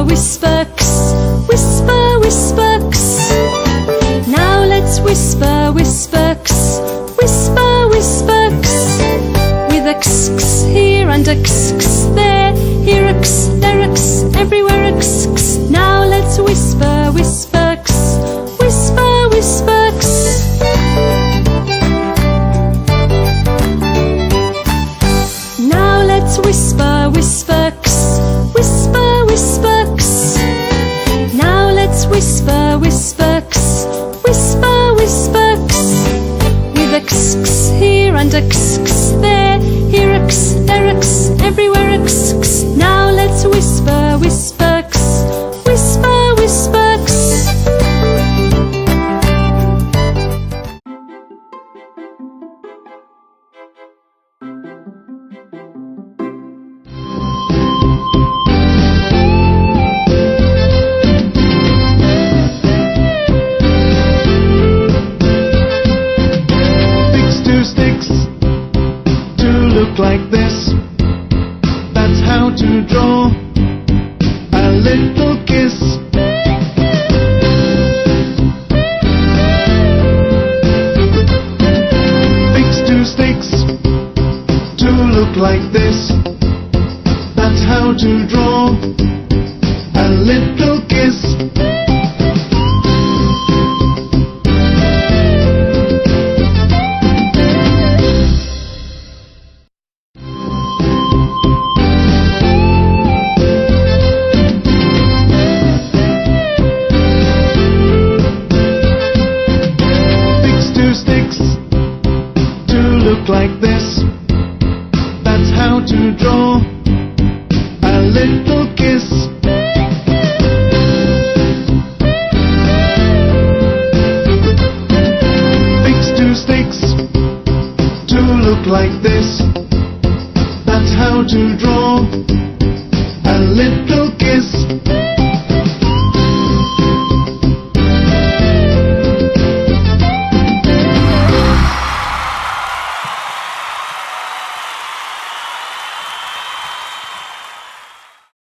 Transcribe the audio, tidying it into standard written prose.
whisper, x, whisper, whisper, x. Now let's whisper, whisper, x, whisper, whisper, x. With a x, x here and a x, x there, here a x, there a x, everywhere a x, x. Now let's whisper, whisper, x, whisper, whisper, x. Now let's whisper, whisper, x, whisper, whisper, x. Now let's whisper, whisper, x, whisper, whisper, x. With a x, x here and a x, x there, here a x, there a x, everywhere a x, x. Now let's whisper, whisper, x, whisper, whisper, x. Fix two sticks to look like this. That's how to draw a little kiss. Fix two sticks to look like this. That's how to draw a little kiss. Fix two sticks to look like this. That's how to draw a little kiss. Fix two sticks to look like this. That's how to draw